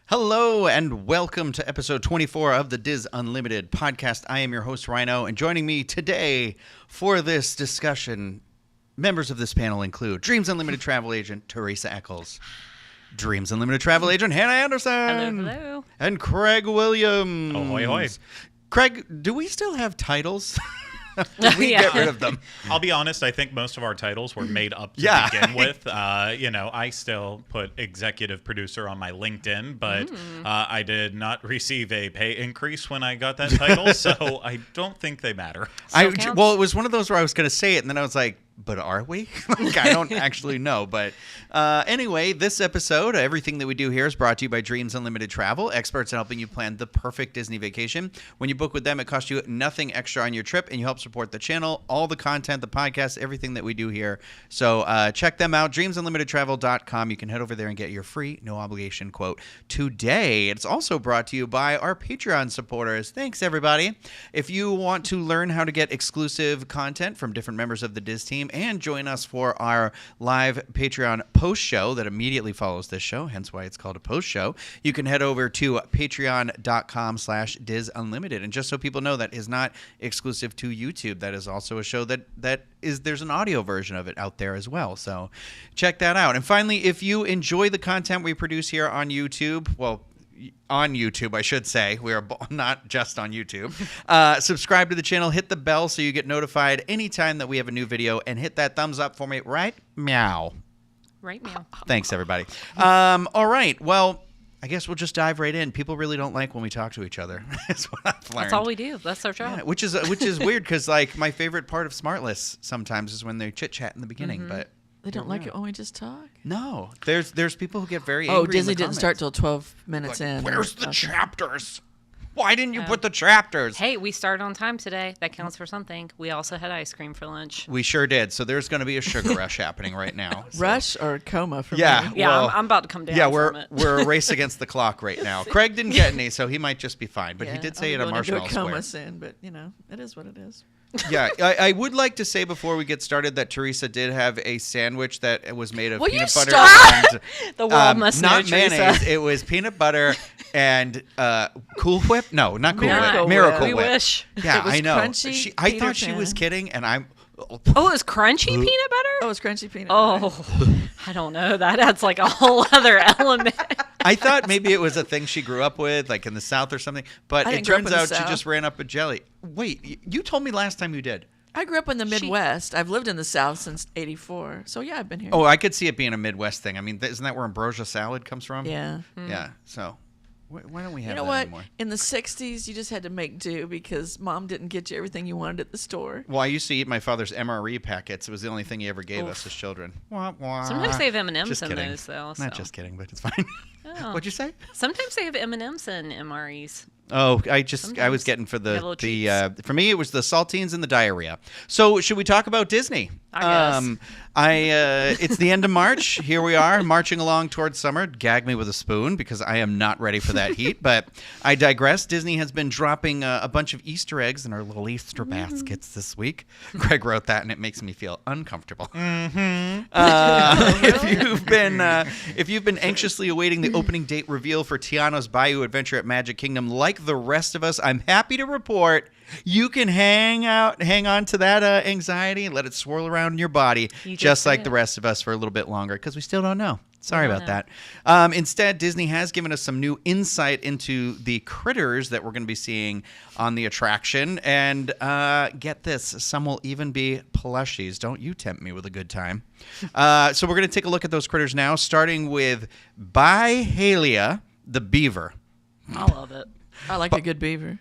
Hello and welcome to episode 24 of the Diz Unlimited podcast. I am your host, Rhino, and joining me today for this discussion, members of this panel include Dreams Unlimited travel agent Teresa Eccles, Dreams Unlimited travel agent Hannah Anderson, hello, and Craig Williams. Oh, hoy, hoy. Craig, do we still have titles? Did we get rid of them? I'll be honest, I think most of our titles were made up to begin with. I still put executive producer on my LinkedIn, but I did not receive a pay increase when I got that title, so I don't think they matter. Well, it was one of those where I was going to say it, and then I was like, but are we? I don't actually know. But anyway, this episode, everything that we do here is brought to you by Dreams Unlimited Travel, experts in helping you plan the perfect Disney vacation. When you book with them, it costs you nothing extra on your trip, and you help support the channel, all the content, the podcast, everything that we do here. So check them out, dreamsunlimitedtravel.com. You can head over there and get your free, no obligation quote today. It's also brought to you by our Patreon supporters. Thanks, everybody. If you want to learn how to get exclusive content from different members of the Diz team, and join us for our live Patreon post show that immediately follows this show, hence why it's called a post show, you can head over to patreon.com/Diz Unlimited. And just so people know, that is not exclusive to YouTube. That is also a show there's an audio version of it out there as well. So check that out. And finally, if you enjoy the content we produce here on YouTube, on YouTube, I should say. We are not just on YouTube. Subscribe to the channel, hit the bell so you get notified anytime that we have a new video, and hit that thumbs up for me, right? Meow. Right, meow. Thanks, everybody. All right. Well, I guess we'll just dive right in. People really don't like when we talk to each other. That's what I've learned. That's all we do. That's our job. Yeah, which is weird because, like, my favorite part of Smartless sometimes is when they chit-chat in the beginning, but... They don't like it when we just talk? No. There's people who get very angry. Oh, Disney didn't start till 12 minutes in. Where's the chapters? Why didn't you put the chapters? Hey, we started on time today. That counts for something. We also had ice cream for lunch. We sure did. So there's going to be a sugar rush happening right now. So. Rush or coma for me? Yeah, well, I'm about to come down from it. We're a race against the clock right now. Craig didn't get any, so he might just be fine. But he did say it on Marshmallow Square. Coma soon, but, it is what it is. Yeah, I would like to say before we get started that Teresa did have a sandwich that was made of peanut butter and the world must know, not mayonnaise. Teresa. It was peanut butter and Cool Whip. No, not Cool Whip. Whip. Miracle We Whip. wish. Yeah, It was I know. crunchy I Peter thought she was Pan. kidding, and I'm. Oh, it was crunchy peanut butter? Oh, it's crunchy peanut butter. Oh, I don't know. That adds like a whole other element. I thought maybe it was a thing she grew up with, like in the South or something. But I it didn't grow up turns in the out she South. just ran up a jelly. Wait, you told me last time you did. I grew up in the Midwest. I've lived in the South since '84. So, yeah, I've been here. Oh, I could see it being a Midwest thing. I mean, isn't that where ambrosia salad comes from? Yeah. Yeah, so why don't we have You know that what? anymore? In the 60s, you just had to make do because Mom didn't get you everything you wanted at the store. Well, I used to eat my father's MRE packets. It was the only thing he ever gave us as children. Wah, wah. Sometimes they have M&Ms Just in kidding. those, though. Not just kidding, but it's fine. Oh. What'd you say? Sometimes they have M&Ms in MREs. Oh, I was Sometimes getting for they have little for me it was the saltines and the diarrhea. So should we talk about Disney? I guess. It's the end of March. Here we are, marching along towards summer. Gag me with a spoon because I am not ready for that heat. But I digress. Disney has been dropping a bunch of Easter eggs in our little Easter baskets this week. Greg wrote that, and it makes me feel uncomfortable. If you've been anxiously awaiting the opening date reveal for Tiana's Bayou Adventure at Magic Kingdom, like the rest of us, I'm happy to report you can hang on to that anxiety and let it swirl around in your body, just like the rest of us, for a little bit longer, because we still don't know. Sorry about that. Instead, Disney has given us some new insight into the critters that we're going to be seeing on the attraction. And get this, some will even be plushies. Don't you tempt me with a good time. So we're going to take a look at those critters now, starting with Bayou, the beaver. I love it. I like a good beaver.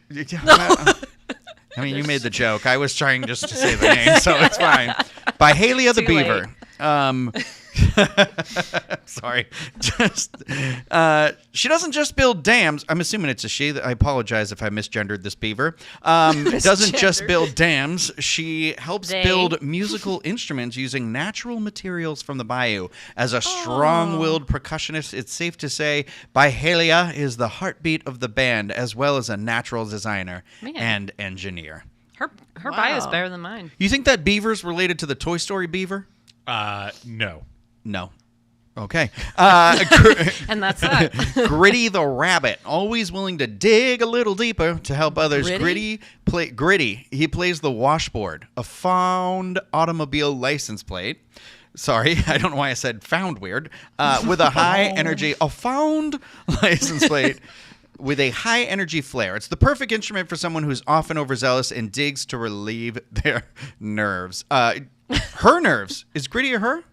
I mean, you made the joke. I was trying just to say the name, so it's fine. Bayou the Too beaver. Sorry. She doesn't just build dams. I'm assuming it's a she. I apologize if I misgendered this beaver. Doesn't just build dams. She helps build musical instruments using natural materials from the bayou. As a strong-willed percussionist, it's safe to say Byhalia is the heartbeat of the band, as well as a natural designer and engineer. Her bio's better than mine. You think that beaver's related to the Toy Story beaver? No. No. Okay. And that's that. Gritty the rabbit, always willing to dig a little deeper to help others. Gritty. He plays the washboard, a found automobile license plate. Sorry, I don't know why I said found weird. With a high energy, a found license plate. With a high energy flare. It's the perfect instrument for someone who's often overzealous and digs to relieve their nerves. Her nerves. Is Gritty a her?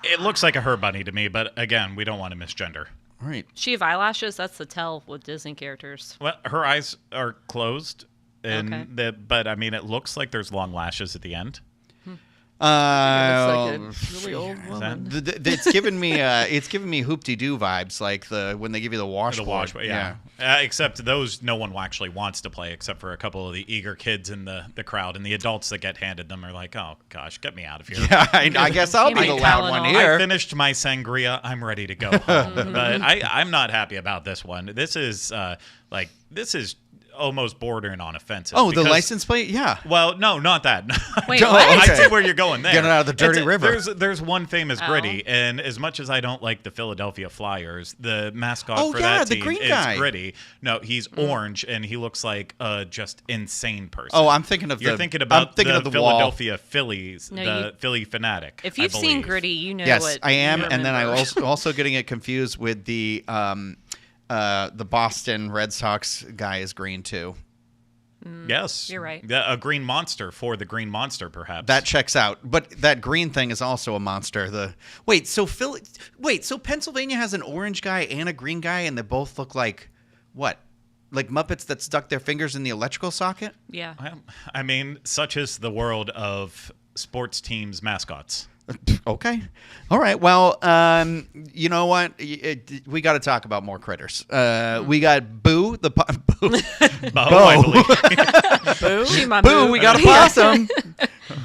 It looks like a her bunny to me, but again, we don't want to misgender. All right. She have eyelashes? That's the tell with Disney characters. Well, her eyes are closed, but I mean, it looks like there's long lashes at the end. It looks like a really old woman. It's giving me Hoop-Dee-Doo vibes, like when they give you the washboard. Yeah. Except those no one actually wants to play, except for a couple of the eager kids in the crowd, and the adults that get handed them are like, oh gosh, get me out of here. Yeah, I guess I'll be the loud one here. I finished my sangria. I'm ready to go home, but I'm not happy about this one. This is almost bordering on offensive. Oh, the license plate? Yeah. Well, no, not that. Wait, what? I see where you're going there. Get it out of the dirty river. There's one famous Gritty, and as much as I don't like the Philadelphia Flyers, the mascot for that team is Gritty. No, he's orange, and he looks like a just insane person. Oh, I'm thinking of You're thinking about the Philadelphia Phillies, the Philly fanatic. If you've seen Gritty, you know yes, what. Yes, I am, and then I also getting it confused with the Boston Red Sox guy is green too. Yes, you're right. A green monster for the green monster, perhaps. That checks out. But that green thing is also a monster. So Pennsylvania has an orange guy and a green guy, and they both look like what? Like Muppets that stuck their fingers in the electrical socket? Yeah. Well, I mean, such is the world of sports teams mascots. Okay. All right. Well, you know what? We got to talk about more critters. We got Boo, the Bo, I believe. Boo, we got a possum.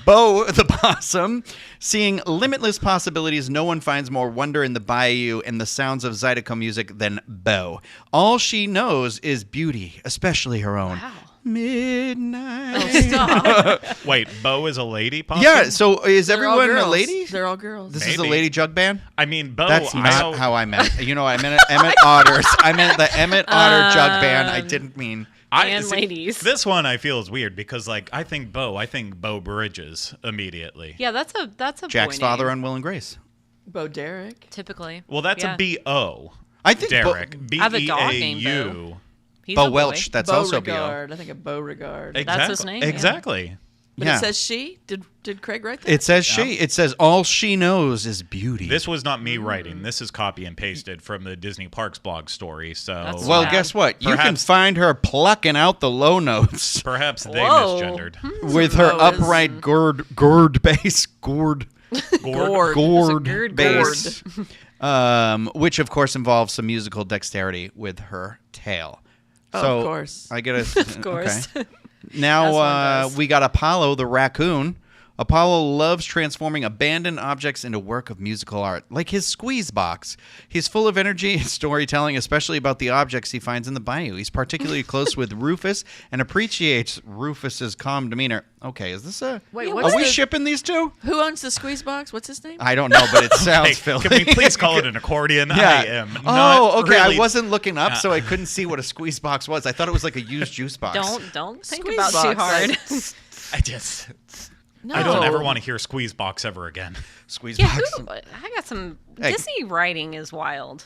Bo, the possum. Seeing limitless possibilities, no one finds more wonder in the bayou and the sounds of Zydeco music than Bo. All she knows is beauty, especially her own. Wow. Midnight. Oh, stop. Wait, Bo is a lady possum? Yeah, so is They're everyone all a lady? They're all girls. This is a lady jug band? I mean, Bo. That's not how I meant. You know what? I meant Emmett Otters. I meant the Emmett Otter jug band. I didn't mean... ladies. This one I feel is weird because, like, I think Bo Bridges immediately. Yeah, that's a Jack's boy father name. on Will and Grace. Bo Derek. Typically. Well, that's a B-O. I think Derek. I have a dog named B-E-A-U. He's Bo a boy. Welch. That's also B-O. Beauregard. I think of Beauregard. Exactly. That's his name, yeah. Exactly. But Yeah. it says she. Did Craig write that? It says she. It says all she knows is beauty. This was not me writing. This is copy and pasted from the Disney Parks blog story. So, That's well, sad. guess what? You can Perhaps- find her plucking out the low notes perhaps they Whoa. misgendered. with her Lois. upright gourd bass. Gourd Gourd. bass. Which, of course, involves some musical dexterity with her tail. Oh, So of course. I get a. Of course. Okay. As one Now does. we got Apollo the raccoon. Apollo loves transforming abandoned objects into work of musical art, like his squeeze box. He's full of energy and storytelling, especially about the objects he finds in the bayou. He's particularly close with Rufus and appreciates Rufus's calm demeanor. Okay, is this a... Wait, are what's we the- shipping these two? Who owns the squeeze box? What's his name? I don't know, but it sounds Hey, Philly. can we please call it an accordion? Yeah. I am Oh, not okay. really- I wasn't looking up, so I couldn't see what a squeeze box was. I thought it was like a used juice box. Don't think Squeeze about box, too hard. I just... No. I don't ever want to hear squeeze box ever again. Squeeze Yeah, box. I got some. Hey. Disney writing is wild.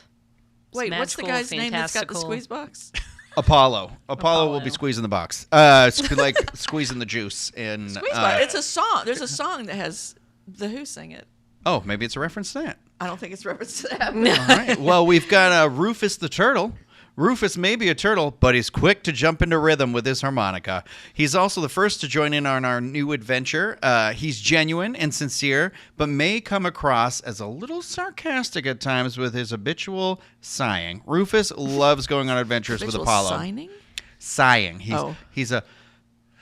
It's Wait, what's the magical, guy's name that's got the fantastical. squeeze box? Apollo will Apollo. be squeezing the box. Like squeezing the juice in. Squeeze box. It's a song. There's a song that has the Who sing it. Oh, maybe it's a reference to that. I don't think it's reference to that. All right. Well, we've got Rufus the turtle. Rufus may be a turtle, but he's quick to jump into rhythm with his harmonica. He's also the first to join in on our new adventure. He's genuine and sincere, but may come across as a little sarcastic at times with his habitual sighing. Rufus loves going on adventures with Apollo. Sighing. He's a...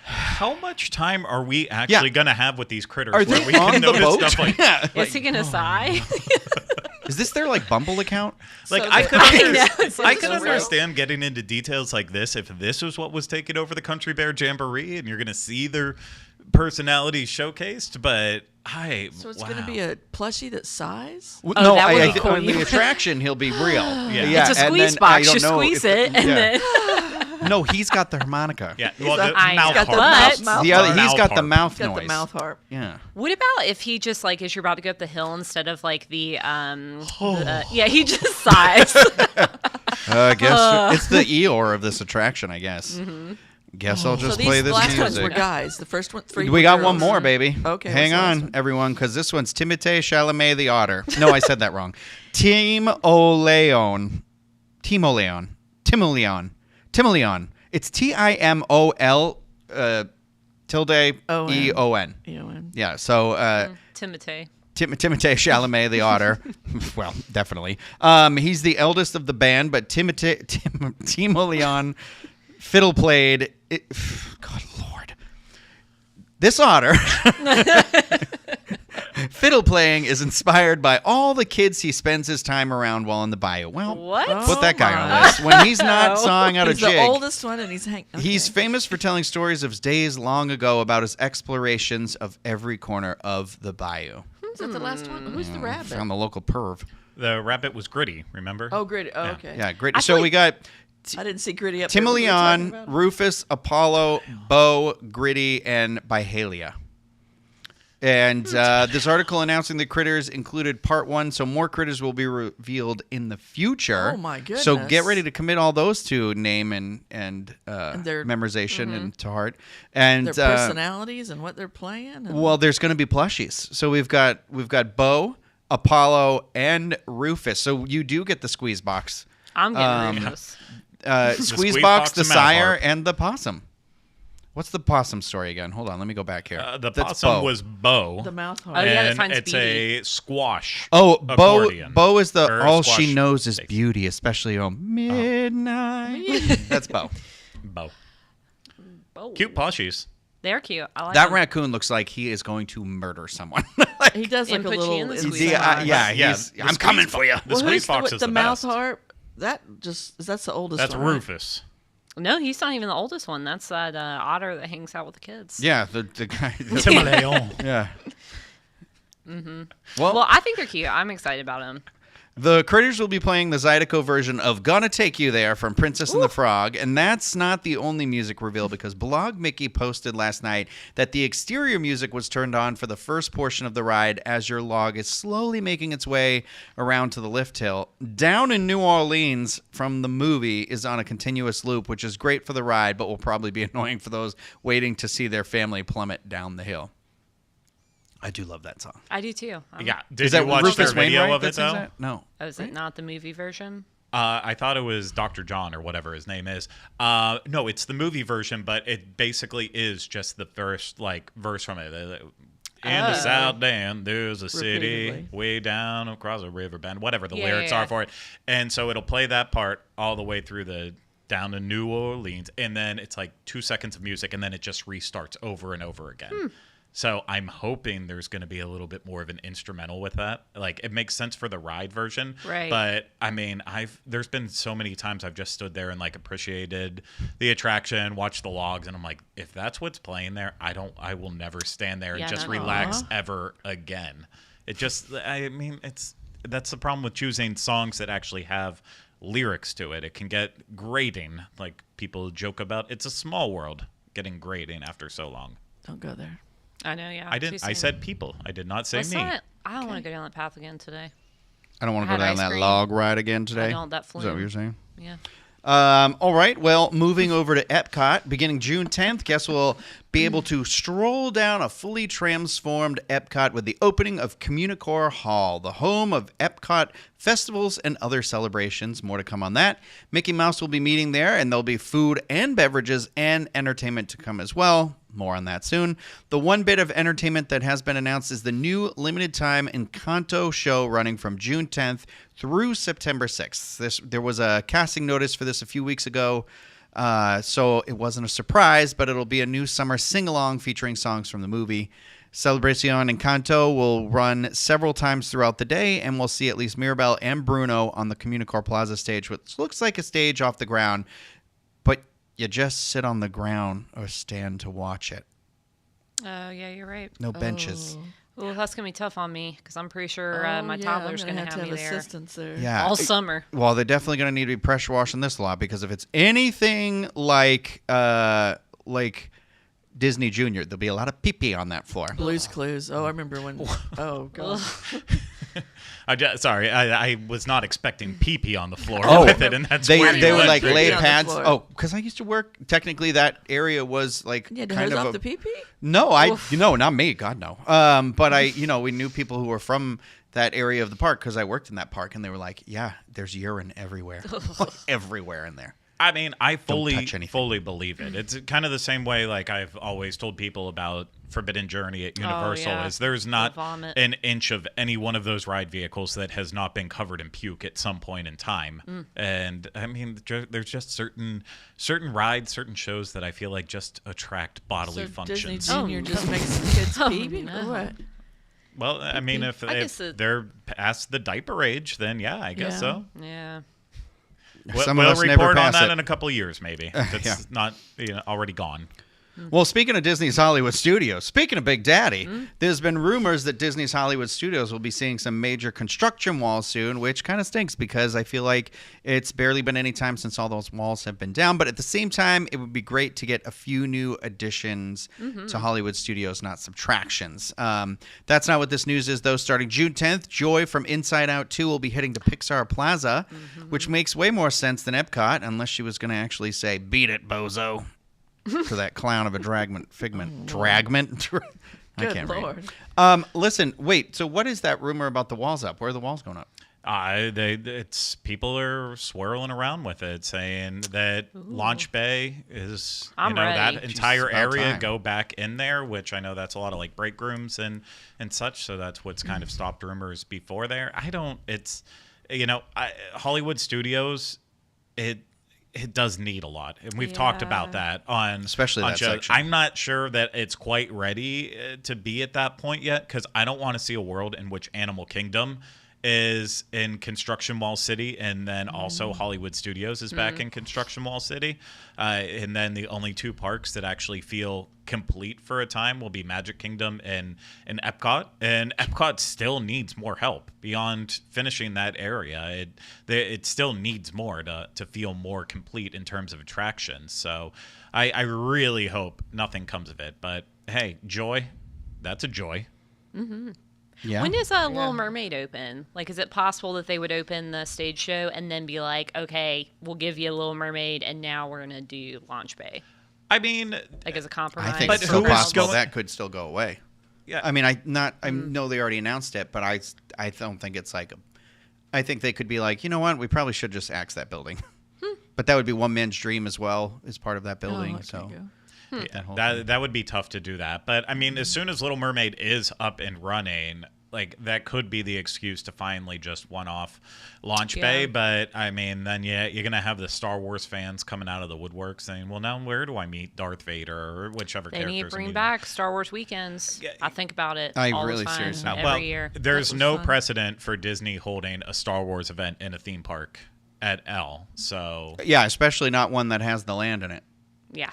How much time are we actually going to have with these critters? Are they where we on can the notice boat? Stuff like, Yeah. Is he gonna sigh? Is this their Bumble account? Like So I good. could, I could so real. understand getting into details like this if this was what was taking over the Country Bear Jamboree, and you're going to see their personalities showcased. But So it's going to be a plushie that sighs? No, that would be cool. on the attraction he'll be real. Yeah. It's a and squeeze then I box. don't You know squeeze if it, and then No, he's got the harmonica. Yeah, well, the I mouth know. harp. But- He's got the mouth He's got noise. the mouth harp. Yeah. what about if he just as you're about to go up the hill instead of the he just sighs. I guess it's the Eeyore of this attraction, I guess. Guess I'll just So play these this last music. ones were guys. The first one, three. We were got girls. one more, baby. Okay, Hang what's the last on, one? everyone, because this one's Timothée Chalamet the Otter. No, I said that wrong. Timoleon. It's Timol tilde E-O-N. E-O-N. Yeah, so Timothée. Timothée Chalamet the Otter. Well, definitely. He's the eldest of the band, but Timoleon fiddle played. God Lord. This otter fiddle playing is inspired by all the kids he spends his time around while in the bayou. Well, What? put that guy on my. a list. When he's not sawing out He's a jig. the oldest one, and he's He's famous for telling stories of days long ago about his explorations of every corner of the bayou. Is that the last one? Who's the rabbit? Found the local perv. The rabbit was Gritty, remember? Oh, Gritty. Oh, okay. Yeah, great. I So feel we got I didn't see Gritty up there. What were you Timoleon, talking about? Rufus, Apollo, Bo, Gritty, and Byhalia. And this article announcing the critters included part 1, so more critters will be revealed in the future. Oh, my So goodness. get ready to commit all those to name and their- memorization and to heart. And Their personalities and what they're playing. And well, there's going to be plushies. So we've got Bo, Apollo, and Rufus. So you do get the squeeze box. I'm getting Rufus. Squeeze squeeze box, box, the the mouth sire, harp. and the possum. What's the possum story again? Hold on, let me go back here. The That's possum Bo. was Bo. the mouth harp. Oh, yeah, that and finds it's beauty. a squash. Oh, Bo accordion. is the Or all squash she knows is bass. beauty, especially on midnight. That's Bo. Bo. Oh, Cute plushies. they're cute. I like That them. raccoon looks like he is going to murder someone. He does And look a put you little. in the in squeeze the box. eye. yeah, Yeah, he's, the I'm squeeze coming box. for you. The Well, squeeze who's box the, is the the mouth best. harp? That's the oldest That's one. right? Rufus. No, he's not even the oldest one. That's that otter that hangs out with the kids. Yeah, the guy. Timoleon. Yeah. Well, I think they're cute. I'm excited about them. The critters will be playing the Zydeco version of Gonna Take You There from Princess and the Frog, and that's not the only music reveal because Blog Mickey posted last night that the exterior music was turned on for the first portion of the ride as your log is slowly making its way around to the lift hill. Down in New Orleans from the movie is on a continuous loop, which is great for the ride, but will probably be annoying for those waiting to see their family plummet down the hill. I do love that song. I do too. Yeah. Is Did that you watch Rufus their video Wainwright of that it, sings though? that? No. Oh, is it not the movie version? I thought it was Dr. John or whatever his name is. No, it's the movie version, but it basically is just the first verse from it. In the South End, there's a city Repeatedly. way down across a river bend, whatever the Yeah, lyrics yeah. are for it. And so it'll play that part all the way through the down to New Orleans, and then it's like 2 seconds of music, and then it just restarts over and over again. So I'm hoping there's going to be a little bit more of an instrumental with that. Like, it makes sense for the ride version, Right. But I mean, there's been so many times I've just stood there and appreciated the attraction, watched the logs, and I'm like, if that's what's playing there, I will never stand there and Yeah, just no. relax ever again. It just, I mean, that's the problem with choosing songs that actually have lyrics to it. It can get grating, like people joke about. It's a small world getting grating after so long. Don't go there. I know, yeah. I didn't. I said people. I did not say Let's me. not- I don't want to go down that path again today. I don't want to I go had down ice that cream. log ride again today. I don't, that Is that what flume. you're saying? Yeah. All right. Well, moving over to Epcot, beginning June 10th, guests will be able to stroll down a fully transformed Epcot with the opening of Communicore Hall, the home of Epcot festivals and other celebrations. More to come on that. Mickey Mouse will be meeting there, and there'll be food and beverages and entertainment to come as well. More on that soon. The one bit of entertainment that has been announced is the new limited-time Encanto show running from June 10th through September 6th. There was a casting notice for this a few weeks ago, so it wasn't a surprise, but it'll be a new summer sing-along featuring songs from the movie. Celebración Encanto will run several times throughout the day, and we'll see at least Mirabel and Bruno on the Communicore Plaza stage, which looks like a stage off the ground, but you just sit on the ground or stand to watch it. Oh, yeah, you're right. No benches. Well, that's going to be tough on me because I'm pretty sure my toddler's going to have me there assistance there. Yeah. all summer. Well, they're definitely going to need to be pressure washing this lot, because if it's anything like Disney Junior, there'll be a lot of pee-pee on that floor. Blue's Clues. Oh, I remember when. Oh, God. I was not expecting pee-pee on the floor with it, and that's they where would went like to. lay on the pads. floor. Oh, because I used to work. Technically, that area was like Yeah, to kind hose of off the pee-pee? No, not me. God no. But we knew people who were from that area of the park because I worked in that park, and they were like, "Yeah, there's urine everywhere, everywhere in there." I mean, I fully believe it. It's kind of the same way like I've always told people about Forbidden Journey at Universal is there's not an inch of any one of those ride vehicles that has not been covered in puke at some point in time. And I mean, there's just certain rides, certain shows that I feel like just attract bodily functions. Disney Junior just makes kids pee? No. Or what? Well, I mean, if they're past the diaper age, then yeah, I guess so. Yeah. Some of We'll us never report on pass that it. in a couple of years, maybe. If it's not already gone. Well, speaking of Disney's Hollywood Studios, speaking of Big Daddy, there's been rumors that Disney's Hollywood Studios will be seeing some major construction walls soon, which kind of stinks because I feel like it's barely been any time since all those walls have been down. But at the same time, it would be great to get a few new additions to Hollywood Studios, not subtractions. That's not what this news is, though. Starting June 10th, Joy from Inside Out 2 will be heading to Pixar Plaza, which makes way more sense than Epcot, unless she was going to actually say, "Beat it, bozo." To that clown of a Figment. Dragment? I can't read. Listen, wait. So what is that rumor about the walls up? Where are the walls going up? It's people are swirling around with it, saying that Launch Bay is, I'm that ready. entire Jeez, about area time. go back in there, which I know that's a lot of like break rooms and such. So that's what's kind of stopped rumors before there. Hollywood Studios, it does need a lot, and we've talked about that especially that shows. section. I'm not sure that it's quite ready to be at that point yet, because I don't want to see a world in which Animal Kingdom is in Construction Wall City, and then also Hollywood Studios is back in Construction Wall City, and then the only two parks that actually feel complete for a time will be Magic Kingdom and Epcot, and Epcot still needs more help beyond finishing that area. It still needs more to feel more complete in terms of attractions. So I really hope nothing comes of it, but hey, joy, that's a joy. Yeah. When does Little Mermaid open? Like, is it possible that they would open the stage show and then be like, okay, we'll give you Little Mermaid, and now we're going to do Launch Bay? I mean, Like, as a compromise? I think But it's who still is possible going- that could still go away. yeah. I mean, I know they already announced it, but I don't think it's like I think they could be like, you know what, we probably should just axe that building. But that would be one man's dream as well as part of that building. So that would be tough to do that. But I mean, as soon as Little Mermaid is up and running, like that could be the excuse to finally just one-off Launch Bay. But I mean, then you're gonna have the Star Wars fans coming out of the woodwork saying, "Well, now where do I meet Darth Vader or whichever They characters?" need to bring back Star Wars weekends. I think about it I all really the time, seriously- every year. There's That was no fun. precedent for Disney holding a Star Wars event in a theme park at L. So yeah, especially not one that has the land in it. Yeah.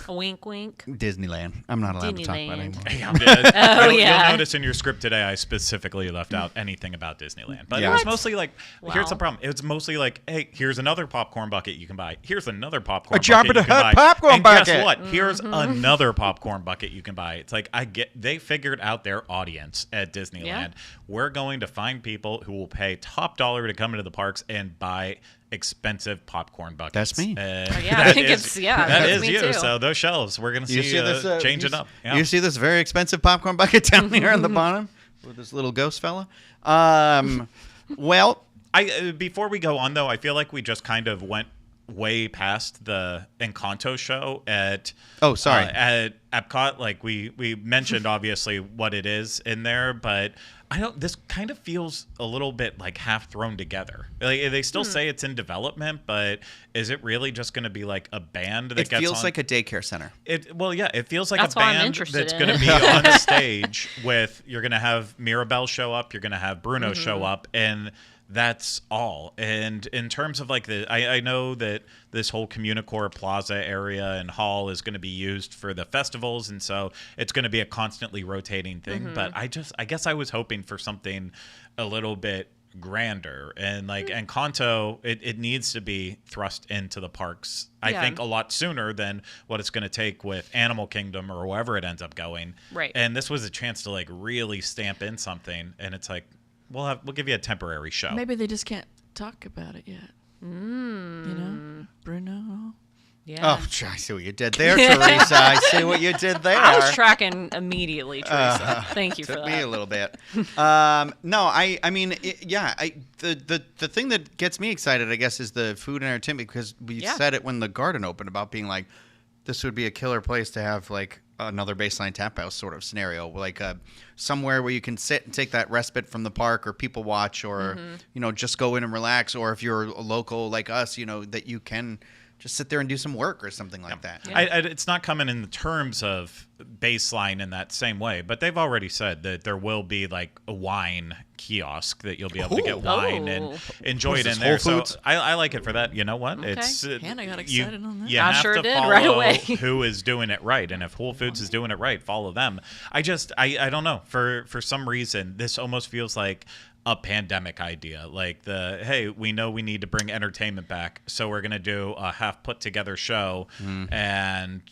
A wink, wink. Disneyland. I'm not allowed to talk about it Disneyland. anymore. You'll notice in your script today, I specifically left out anything about Disneyland. But Yeah. it was mostly like, here's the Wow. problem. It's mostly like, hey, here's another popcorn bucket you can buy. Here's another popcorn bucket Jabba you the can buy. Hutt popcorn and bucket. guess what? Here's another popcorn bucket you can buy. It's like, they figured out their audience at Disneyland. Yeah. We're going to find people who will pay top dollar to come into the parks and buy expensive popcorn buckets. That's me. I think that is me you. too. So those shelves, we're gonna see changing up. Yeah. You see this very expensive popcorn bucket down here on the bottom with this little ghost fella. Well, before we go on though, I feel like we just kind of went way past the Encanto show at at Epcot. Like we mentioned obviously what it is in there, but this kind of feels a little bit like half thrown together. Like, they still say it's in development, but is it really just going to be like a band that gets on? It feels like a daycare center. It feels like That's a why I'm band interested that's in going to it. be on the stage with, you're going to have Mirabelle show up, you're going to have Bruno show up, and that's all. And in terms of like I know that this whole Communicore Plaza area and hall is going to be used for the festivals, and so it's going to be a constantly rotating thing. But I guess I was hoping for something a little bit grander, and like Encanto, it needs to be thrust into the parks. I think a lot sooner than what it's going to take with Animal Kingdom or wherever it ends up going. Right. And this was a chance to like really stamp in something, and it's like, we'll give you a temporary show. Maybe they just can't talk about it yet. You know, Bruno. Yeah. Oh, I see what you did there, Teresa. I see what you did there. I was tracking immediately, Teresa. Thank you for Took that. me a little bit. No, I mean, the thing that gets me excited, I guess, is the food and entertainment, because we said it when the garden opened about being like, this would be a killer place to have like another baseline tap house sort of scenario, like somewhere where you can sit and take that respite from the park, or people watch, or just go in and relax, or if you're a local like us, that you can just sit there and do some work or something like that. Yeah. It's not coming in the terms of baseline in that same way, but they've already said that there will be like a wine kiosk that you'll be able to get wine and enjoy it in there. So I like it for that. You know what? Okay. It's Hannah got excited on that. You I have sure to did follow right away. who is doing it right, and if Whole Foods is doing it right, follow them. I don't know. For some reason, this almost feels like a pandemic idea, like hey, we know we need to bring entertainment back, so we're gonna do a half put together show and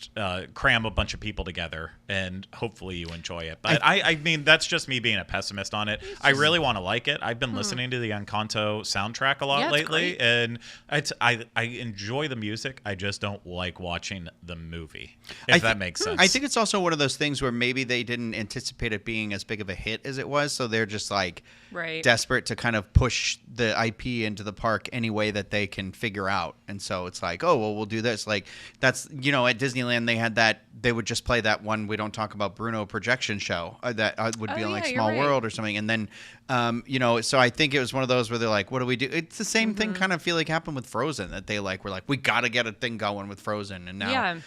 cram a bunch of people together, and hopefully you enjoy it. But I mean, that's just me being a pessimist on it. I really want to like it. I've been listening to the Encanto soundtrack a lot lately, and I enjoy the music. I just don't like watching the movie, if that makes sense. I think it's also one of those things where maybe they didn't anticipate it being as big of a hit as it was, so they're just like desperate to kind of push the IP into the park any way that they can figure out. And so it's like, oh, well, we'll do this. Like, that's, at Disneyland, they had that, they would just play that one We Don't Talk About Bruno projection show that would be on like Small World or something. And then, so I think it was one of those where they're like, what do we do? It's the same thing kind of feel like happened with Frozen, that they were like, we got to get a thing going with Frozen. And now,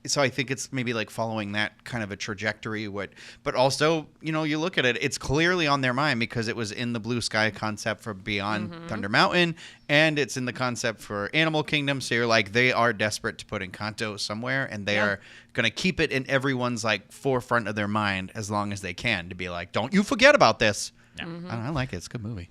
so I think it's maybe like following that kind of a trajectory. But also, you look at it, it's clearly on their mind because it was in the Blue Sky concept for Beyond Thunder Mountain, and it's in the concept for Animal Kingdom. So you're like, they are desperate to put Encanto somewhere, and they are going to keep it in everyone's like forefront of their mind as long as they can, to be like, don't you forget about this. Yeah. I like it. It's a good movie.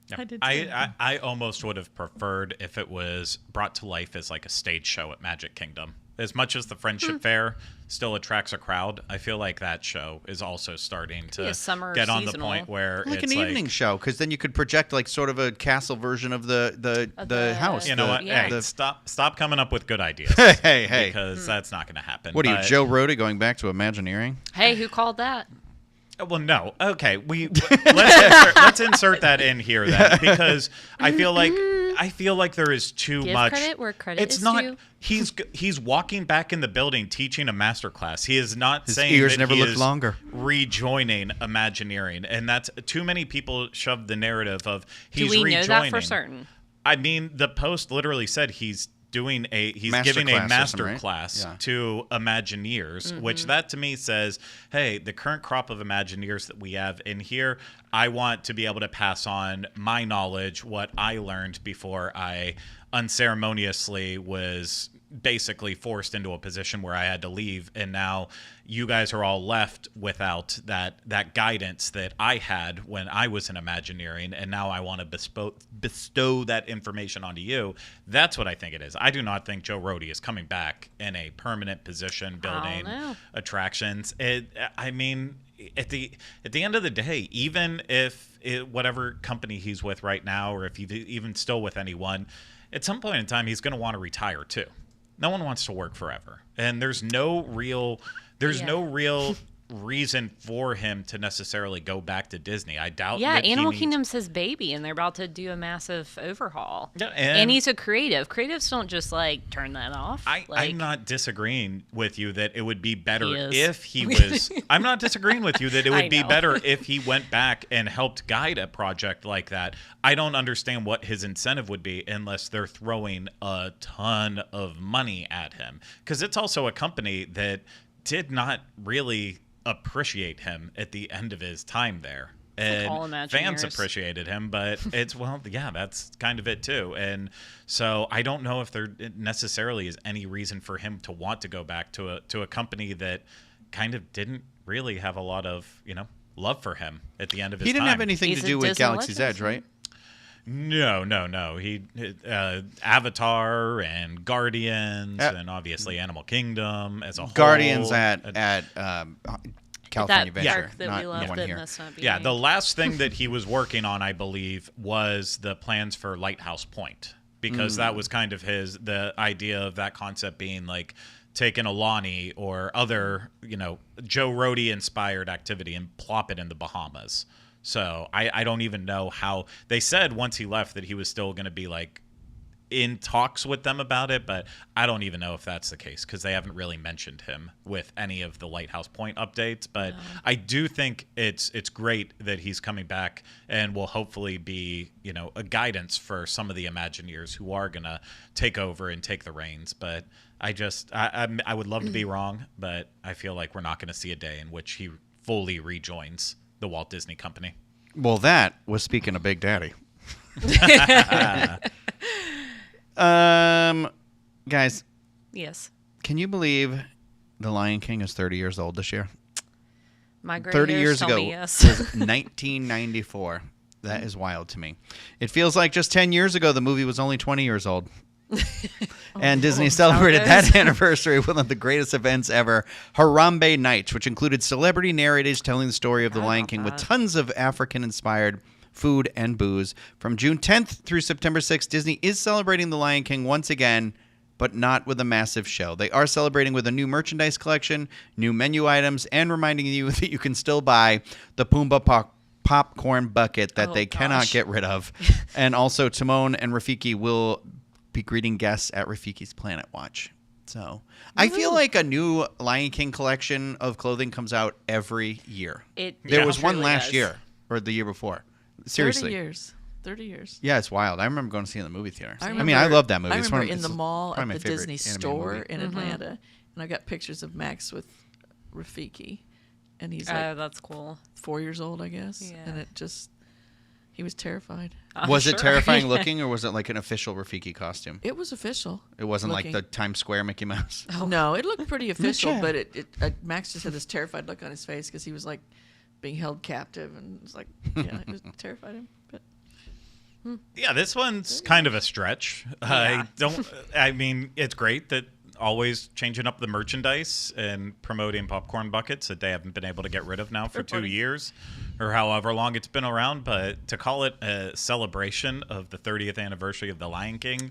Yeah. I did too. I almost would have preferred if it was brought to life as like a stage show at Magic Kingdom. As much as the Friendship Fair still attracts a crowd, I feel like that show is also starting to get on the point where like it's an evening show, because then you could project like sort of a castle version of the house. You know what? Hey, stop coming up with good ideas. hey, because that's not going to happen. What are you, Joe Rohde, going back to Imagineering? Hey, who called that? Well, no. Okay, let's insert that in here then, because I feel like there is too Give much. credit where credit it's is not. due. He's walking back in the building teaching a master class. He is not His saying ears that never he looked is longer. rejoining Imagineering, and that's too many people shoved the narrative of he's Do we rejoining. know that for certain? I mean, the post literally said he's giving a master class to Imagineers, which that to me says, hey, the current crop of Imagineers that we have in here, I want to be able to pass on my knowledge, what I learned before I unceremoniously was basically forced into a position where I had to leave, and now you guys are all left without that guidance that I had when I was an Imagineering, and now I want to bestow that information onto you. That's what I think it is. I do not think Joe Rohde is coming back in a permanent position building attractions. I mean, at the end of the day, even if whatever company he's with right now, or if he's even still with anyone, at some point in time, he's going to want to retire too. No one wants to work forever, and there's no real reason for him to necessarily go back to Disney. I doubt. Yeah, Animal Kingdom's his baby, and they're about to do a massive overhaul. Yeah, and he's a creative. Creatives don't just like turn that off. I'm not disagreeing with you that it would be better if he was. I'm not disagreeing with you that it would be better if he went back and helped guide a project like that. I don't understand what his incentive would be unless they're throwing a ton of money at him, because it's also a company that did not really appreciate him at the end of his time there. And fans appreciated him, but it's, that's kind of it too. And so I don't know if there necessarily is any reason for him to want to go back to a company that kind of didn't really have a lot of, love for him at the end of his time. He didn't have anything to do with Galaxy's Edge, right? No. He Avatar and Guardians and obviously Animal Kingdom as a whole. Guardians at California Adventure, not here. Yeah, the last thing that he was working on, I believe, was the plans for Lighthouse Point, because that was kind of the idea of that concept being like taking a Lonnie or other, Joe Rohde inspired activity and plop it in the Bahamas. So I don't even know how. They said once he left that he was still going to be like in talks with them about it, but I don't even know if that's the case, because they haven't really mentioned him with any of the Lighthouse Point updates. But I do think it's great that he's coming back and will hopefully be, a guidance for some of the Imagineers who are going to take over and take the reins. But I would love to be wrong, but I feel like we're not going to see a day in which he fully rejoins the Walt Disney Company. Well, that was speaking of Big Daddy. Guys. Yes. Can you believe The Lion King is 30 years old this year? My gray 30 hairs years tell ago me yes. was 1994. That is wild to me. It feels like just 10 years ago the movie was only 20 years old. And Disney celebrated that anniversary with one of the greatest events ever, Harambe Nights, which included celebrity narrators telling the story of The Lion King with tons of African-inspired food and booze. From June 10th through September 6th, Disney is celebrating The Lion King once again, but not with a massive show. They are celebrating with a new merchandise collection, new menu items, and reminding you that you can still buy the Pumbaa popcorn bucket that they cannot get rid of. And also Timon and Rafiki will be greeting guests at Rafiki's Planet Watch. So I feel like a new Lion King collection of clothing comes out every year. There was one last year or the year before. Seriously. 30 years. Yeah, it's wild. I remember going to see it in the movie theater. I love that movie. I remember in the mall at the Disney store in Atlanta, and I got pictures of Max with Rafiki, and he's like, that's cool. 4 years old, I guess. Yeah. And he was terrified. Was it terrifying looking, or was it like an official Rafiki costume? It was official. It wasn't like the Times Square Mickey Mouse? Oh. No, it looked pretty official, but Max just had this terrified look on his face because he was like being held captive, and it was like, it was terrified him. But yeah, this one's kind of a stretch. Yeah. I mean, it's great that always changing up the merchandise and promoting popcorn buckets that they haven't been able to get rid of now for 2 years or however long it's been around. But to call it a celebration of the 30th anniversary of The Lion King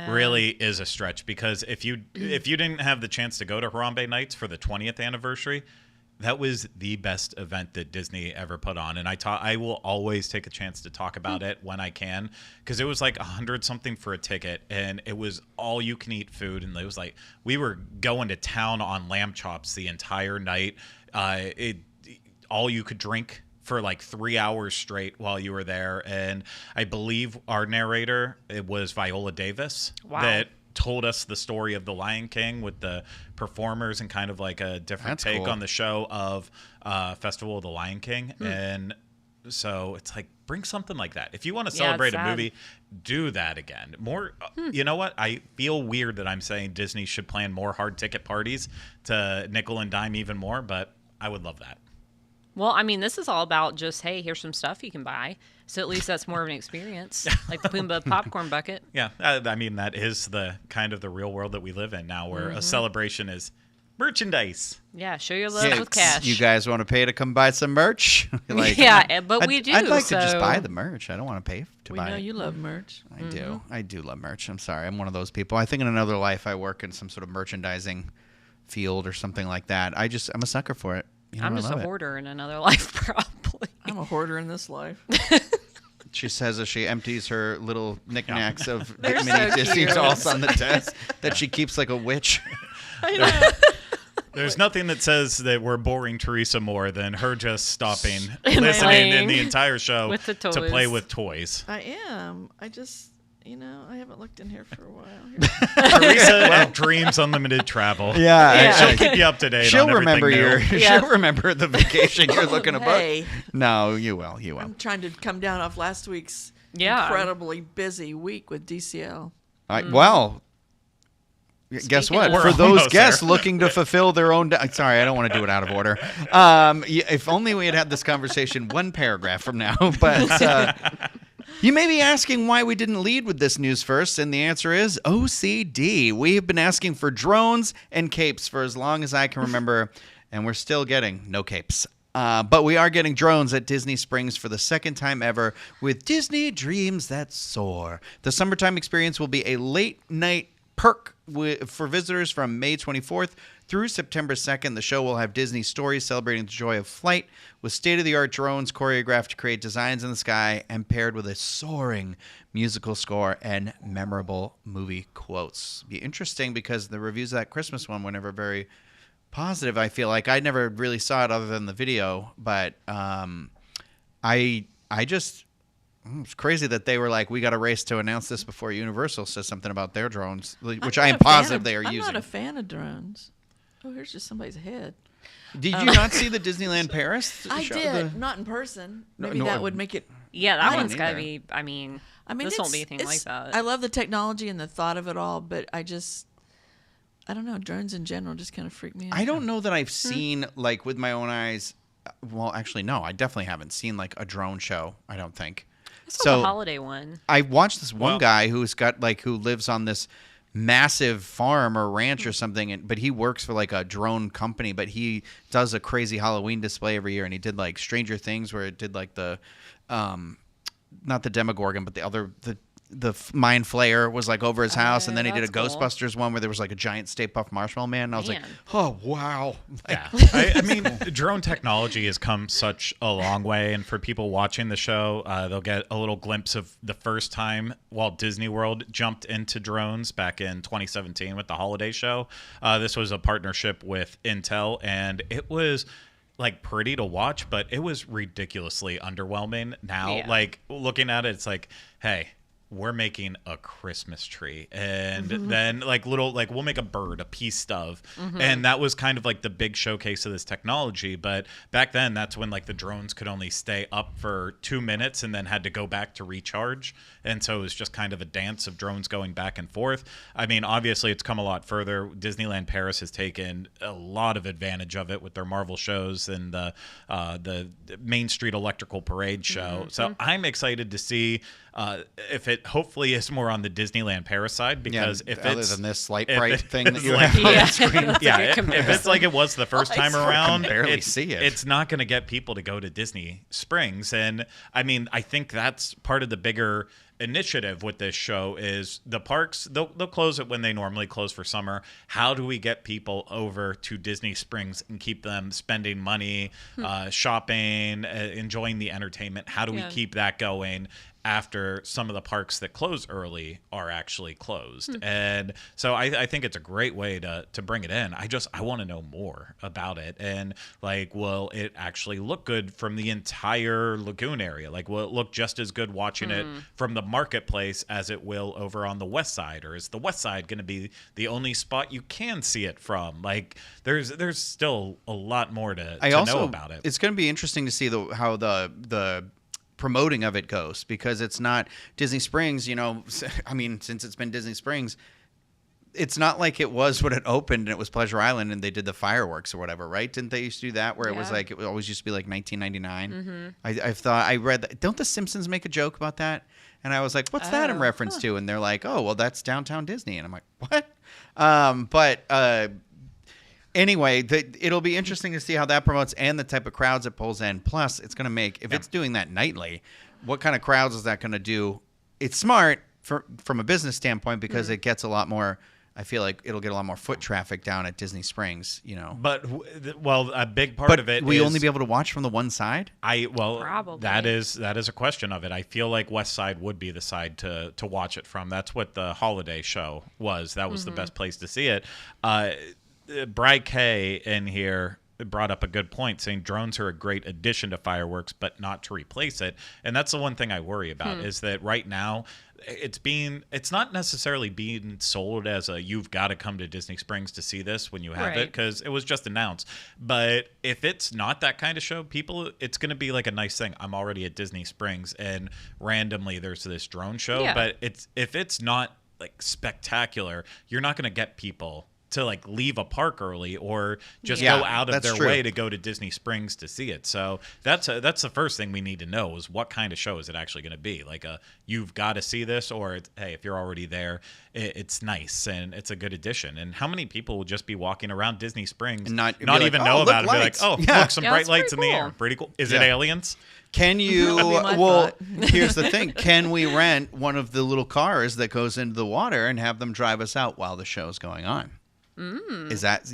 really is a stretch, because if you didn't have the chance to go to Harambe Nights for the 20th anniversary, that was the best event that Disney ever put on. And I will always take a chance to talk about it when I can, because it was like $100-something for a ticket, and it was all you can eat food. And it was like, we were going to town on lamb chops the entire night. All you could drink for like 3 hours straight while you were there. And I believe our narrator, it was Viola Davis. Wow. That told us the story of The Lion King with the performers and kind of like a different take on the show of Festival of the Lion King. And So it's like, bring something like that. If you want to Yeah, celebrate it's a sad. movie, do that again. More, you know what? I feel weird that I'm saying Disney should plan more hard ticket parties to nickel and dime even more, but I would love that. Well, I mean, this is all about just, hey, here's some stuff you can buy. So at least that's more of an experience, like the Pumbaa popcorn bucket. Yeah, I mean, that is the kind of the real world that we live in now, where a celebration is merchandise. Yeah, show your love with cash. You guys want to pay to come buy some merch? Yeah, but we do. I'd like to just so- buy the merch. I don't want to pay to We buy know it. you love merch. I do. I do love merch. I'm sorry. I'm one of those people. I think in another life I work in some sort of merchandising field or something like that. I'm a sucker for it. You know, I'm I just a love it. hoarder in another life, probably. I'm a hoarder in this life. She says as she empties her little knickknacks of They're mini so Disney cute. dolls on the desk that she keeps like a witch. There's nothing that says that we're boring Teresa more than her just stopping And listening playing in the entire show with the to play toys. with toys. I am. I just, I haven't looked in here for a while. Teresa at Dreams Unlimited Travel. Yeah, She'll keep you up to date. She'll on everything remember new. Yeah. she'll remember the vacation you're looking to book. Hey, No, you will. You will. I'm trying to come down off last week's Yeah. incredibly busy week with DCL. Well, guess Speaking what? of- For We're those almost guests there. looking to fulfill their own. Sorry, I don't want to do it out of order. If only we had had this conversation one paragraph from now. But you may be asking why we didn't lead with this news first, and the answer is OCD. We have been asking for drones and capes for as long as I can remember, and we're still getting no capes. But we are getting drones at Disney Springs for the second time ever with Disney Dreams That Soar. The summertime experience will be a late night perk for visitors from May 24th through September 2nd. The show will have Disney stories celebrating the joy of flight with state-of-the-art drones choreographed to create designs in the sky and paired with a soaring musical score and memorable movie quotes. Be interesting because the reviews of that Christmas one were never very positive. I feel like I never really saw it other than the video, but I just it's crazy that they were like, we got to race to announce this before Universal says something about their drones, which I am positive they are I'm using. not a fan of drones. Oh, here's just somebody's head. Did you not see the Disneyland Paris? I show? did, not in person. Maybe no, that would make it. Yeah, that I one's didn't got to either. be, I mean this it's- won't be anything like it's- that. I love the technology and the thought of it all, but I don't know. Drones in general just kind of freak me out. I don't know that I've seen, like, with my own eyes. Well, actually, no, I definitely haven't seen, like, a drone show, I don't think. I saw the holiday one. I watched this one Well- guy who's got, like, who lives on this massive farm or ranch or something, but he works for, like, a drone company, but he does a crazy Halloween display every year, and he did, like, Stranger Things, where it did, like, the, not the Demogorgon, but the other, the Mind Flayer was like over his house, and then he did a that's cool. Ghostbusters one where there was like a giant Stay Puft Marshmallow Man, and I was like, Man. oh wow. Like, Yeah, I mean, drone technology has come such a long way, and for people watching the show, they'll get a little glimpse of the first time Walt Disney World jumped into drones back in 2017 with the holiday show. This was a partnership with Intel, and it was like pretty to watch, but it was ridiculously underwhelming. Now, Yeah. like looking at it, it's like, hey, we're making a Christmas tree, and then like little, like we'll make a bird, a piece of, and that was kind of like the big showcase of this technology. But back then, that's when like the drones could only stay up for 2 minutes and then had to go back to recharge, and so it was just kind of a dance of drones going back and forth. I mean, obviously, it's come a lot further. Disneyland Paris has taken a lot of advantage of it with their Marvel shows and the Main Street Electrical Parade show. So I'm excited to see if it hopefully is more on the Disneyland Paris side, because if other it's than this light if bright it thing that is you like- have on Yeah. the screen. That's a yeah, good if comparison. it's like it was the first time I around, can barely it's, see it. it's not going to get people to go to Disney Springs. And I mean, I think that's part of the bigger initiative with this show is the parks, they'll close it when they normally close for summer. How do we get people over to Disney Springs and keep them spending money, shopping, enjoying the entertainment? How do we Yeah. keep that going after some of the parks that close early are actually closed? And so I think it's a great way to bring it in. I want to know more about it, and like, will it actually look good from the entire lagoon area? Like, will it look just as good watching it from the marketplace as it will over on the west side, or is the west side going to be the only spot you can see it from? Like, there's still a lot more to know about it. It's going to be interesting to see how the promoting of it goes, because it's not Disney Springs, I mean, since it's been Disney Springs, it's not like it was when it opened and it was Pleasure Island and they did the fireworks or whatever, right? Didn't they used to do that where it was like, it always used to be like 1999? I read that. Don't the Simpsons make a joke about that? And I was like, what's that in reference to? And they're like, oh, well, that's Downtown Disney. And I'm like, what? Anyway, it'll be interesting to see how that promotes and the type of crowds it pulls in. Plus, it's going to make, if it's doing that nightly, what kind of crowds is that going to do? It's smart from a business standpoint because it gets a lot more, I feel like it'll get a lot more foot traffic down at Disney Springs, But, a big part of it we only be able to watch from the one side? Probably. that is a question of it. I feel like West Side would be the side to watch it from. That's what the holiday show was. That was the best place to see it. Brad K in here brought up a good point, saying drones are a great addition to fireworks, but not to replace it. And that's the one thing I worry about is that right now it's not necessarily being sold as you've got to come to Disney Springs to see this when you have it, because it was just announced. But if it's not that kind of show, it's going to be like a nice thing. I'm already at Disney Springs and randomly there's this drone show, but if it's not like spectacular, you're not going to get people to like leave a park early or just go out of their way to go to Disney Springs to see it. So that's the first thing we need to know is what kind of show is it actually going to be? Like you've got to see this, or hey, if you're already there, it's nice and it's a good addition. And how many people will just be walking around Disney Springs and not even know about it? Be like, look, some bright lights in the air. Pretty cool. Is it aliens? Can you? Well, here's the thing. Can we rent one of the little cars that goes into the water and have them drive us out while the show's going on? Is that,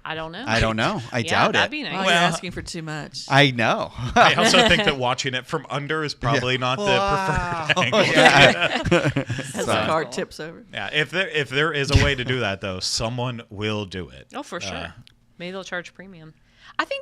I don't know. I don't know. I doubt that'd it. Be nice. Well, you're asking for too much. I know. I also think that watching it from under is probably not the preferred angle. As the car tips over. Yeah, if there is a way to do that, though, someone will do it. Oh, for sure. Maybe they'll charge premium.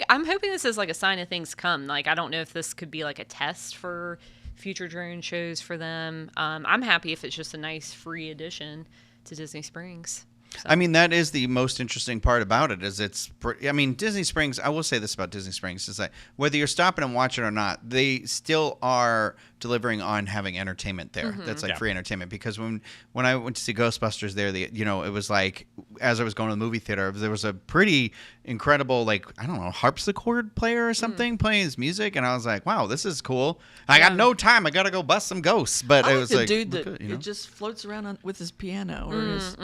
I'm hoping this is like a sign of things come. Like, I don't know if this could be like a test for future drone shows for them. I'm happy if it's just a nice free addition to Disney Springs. So. I mean, that is the most interesting part about it is Disney Springs, I will say this about Disney Springs, is that whether you're stopping and watching or not, they still are delivering on having entertainment there. That's like free entertainment, because when I went to see Ghostbusters there, it was like, as I was going to the movie theater, there was a pretty incredible, like, I don't know, harpsichord player or something playing his music, and I was like, wow, this is cool. I got no time. I got to go bust some ghosts. But I it was the like, dude that it just floats around with his piano or his...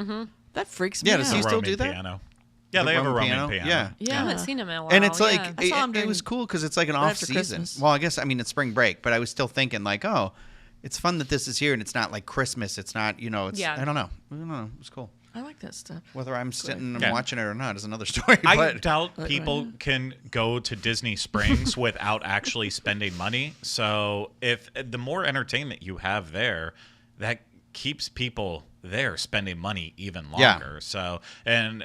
That freaks me Yeah, out. does he still do that? Piano. Yeah, they have a Roman piano. Yeah. I haven't seen him in a while. And it's like, I saw him it was cool because it's like an off season. Christmas. Well, I guess, it's spring break, but I was still thinking like, oh, it's fun that this is here and it's not like Christmas. It's not, it's, I don't know. It was cool. I like that stuff. Whether I'm sitting and watching it or not is another story. I doubt people can go to Disney Springs without actually spending money. So if the more entertainment you have there, that keeps people there spending money even longer. So, and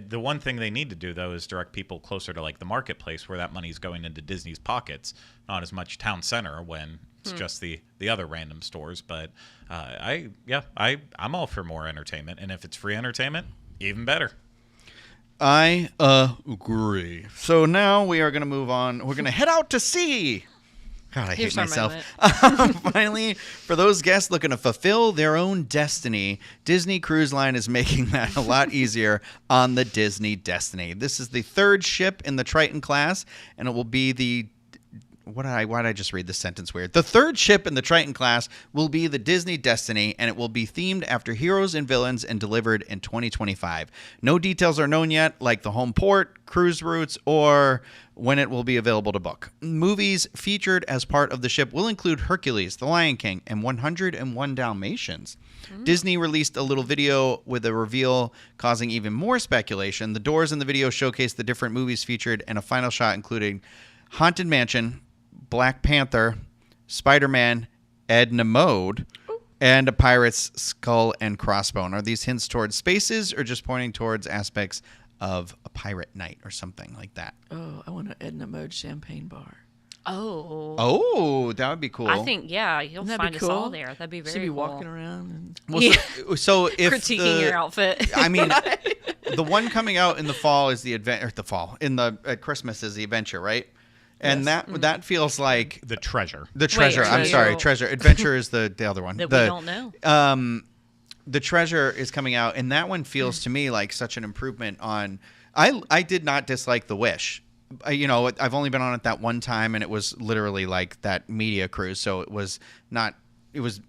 the one thing they need to do though is direct people closer to like the marketplace where that money's going into Disney's pockets, not as much town center when it's just the other random stores. But I'm all for more entertainment, and if it's free entertainment, even better. I agree. So now we are going to move on. We're going to head out to sea. God, I hate myself. Finally, for those guests looking to fulfill their own destiny, Disney Cruise Line is making that a lot easier on the Disney Destiny. This is the third ship in the Triton class, and it will be the... Why did I just read this sentence weird? The third ship in the Triton class will be the Disney Destiny, and it will be themed after heroes and villains and delivered in 2025. No details are known yet, like the home port, cruise routes, or when it will be available to book. Movies featured as part of the ship will include Hercules, The Lion King, and 101 Dalmatians. Disney released a little video with a reveal causing even more speculation. The doors in the video showcase the different movies featured, and a final shot including Haunted Mansion, Black Panther, Spider-Man, Edna Mode, and a pirate's skull and crossbone. Are these hints towards spaces or just pointing towards aspects of a pirate night or something like that? Oh, I want an Edna Mode champagne bar. Oh, that would be cool. I think, you'll find us all there. That'd be very Should be cool. walking around. And... so if critiquing your outfit. I mean, the one coming out in the fall is at Christmas is the Adventure, right? And that feels like The treasure. the treasure. Wait, I'm sorry, treasure. Adventure is the other one. That we don't know. The treasure is coming out, and that one feels to me like such an improvement on. I did not dislike the Wish. I've only been on it that one time, and it was literally like that media cruise. So it was not. It was